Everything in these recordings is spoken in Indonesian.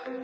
Di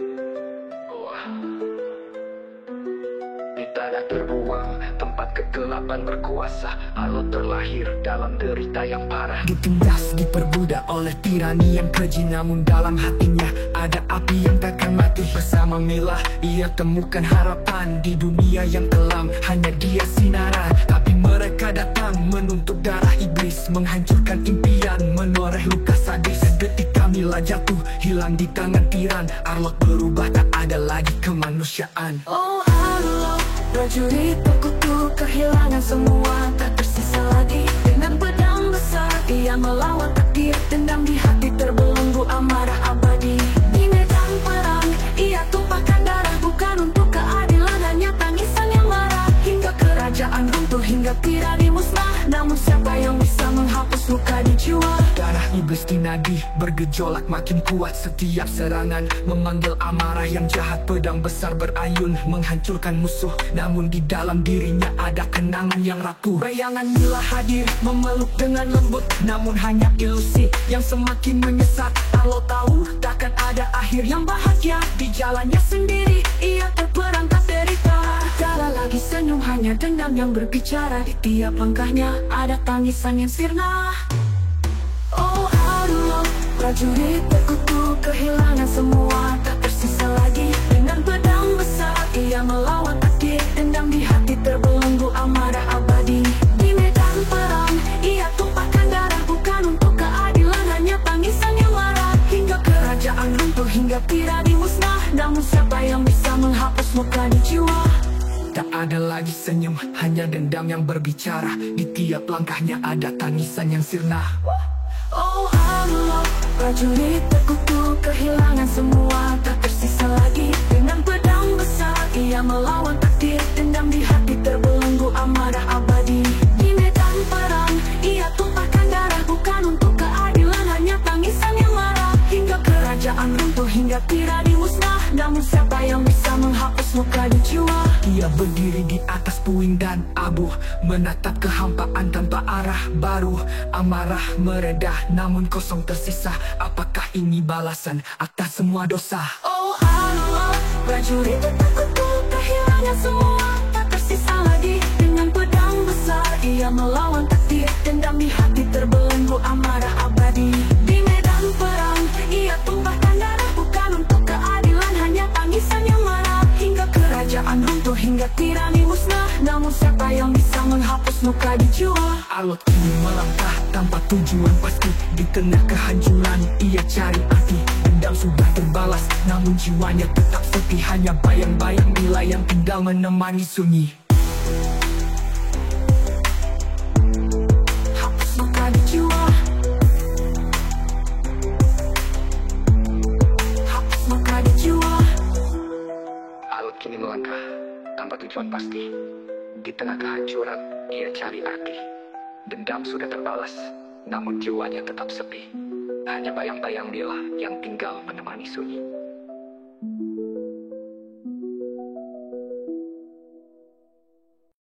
tanah terbuang, tempat kegelapan berkuasa, Arlo terlahir dalam derita yang parah. Ditindas, diperbudak oleh tirani yang keji, namun dalam hatinya ada api yang takkan mati. Bersama Mila, ia temukan harapan di dunia yang kelam. Hanya dia sinaran, tapi mereka datang menuntut darah iblis, menghancurkan impian, menoreh luka sadis. Ketika Mila jatuh, hilang di tangan tiran, Arlo berubah, tak ada lagi kemanusiaan. Oh Arlo, prajurit terkutuk, kehilangan semua, tak tersisa lagi. Dengan pedang besar, ia melawan takdir, dendam di hati terbelenggu amarah abadi. Di medan perang, ia tumpahkan darah, bukan untuk keadilan, hanya tangisan yang marah. Hingga kerajaan runtuh, hingga tirani musnah, namun siapa yang bisa menghapus luka di jiwa? Darah iblis dinadi, bergejolak makin kuat. Setiap serangan memanggil amarah yang jahat. Pedang besar berayun, menghancurkan musuh, namun di dalam dirinya ada kenangan yang rapuh. Bayangan Mila hadir, memeluk dengan lembut, namun hanya ilusi yang semakin menyesat. Arlo tahu takkan ada akhir yang bahagia. Di jalannya sendiri, ia terperangkap derita. Kala lagi senyum, hanya dendam yang berbicara. Di tiap langkahnya ada tangisan yang sirna. Oh Arlo, prajurit terkutuk, kehilangan semua, tak tersisa lagi. Dengan pedang besar, ia melawan takdir, dendam di hati terbelenggu amarah abadi. Di medan perang, ia tumpahkan darah, bukan untuk keadilan, hanya tangisan yang marah. Hingga kerajaan runtuh, hingga tirani musnah, namun siapa yang bisa menghapus luka di jiwa? Tak ada lagi senyum, hanya dendam yang berbicara. Di tiap langkahnya ada tangisan yang sirna. Oh Arlo, prajurit terkutuk, kehilangan semua, tak tersisa lagi. Dengan pedang besar, ia melawan takdir, dendam di hati terbelenggu amarah abadi. Di medan perang, ia tumpahkan darah, bukan untuk keadilan, hanya tangisan yang marah. Hingga kerajaan runtuh, hingga tirani musnah, namun siapa yang bisa menghapus luka di jiwa? Ia berdiri di atas puing dan abu, menatap kehampaan tanpa arah baru. Amarah meredah, namun kosong tersisa. Apakah ini balasan atas semua dosa? Oh Arlo, prajurit terkutuk, kehilangan semua, tak tersisa lagi. Dengan pedang besar, ia melawan takdir, dendam di hati terbelenggu amarah abadi. Di medan perang, ia tumpahkan darah, bukan untuk keadilan, hanya tangisan yang marah. Hingga kerajaan runtuh, hingga tirani musnah, namun siapa yang bisa menghapus luka di jiwa? Arlo kini melangkah tanpa tujuan pasti. Di tengah kehancuran, ia cari arti. Dendam sudah terbalas, namun jiwanya tetap sepi. Hanya bayang-bayang Mila yang tinggal menemani sunyi. Hapus luka di jiwa, hapus luka di jiwa. Arlo kini melangkah tanpa tujuan pasti. Di tengah kehancuran, ia cari arti. Dendam sudah terbalas, namun jiwanya tetap sepi. Hanya bayang-bayang Mila yang tinggal menemani sunyi.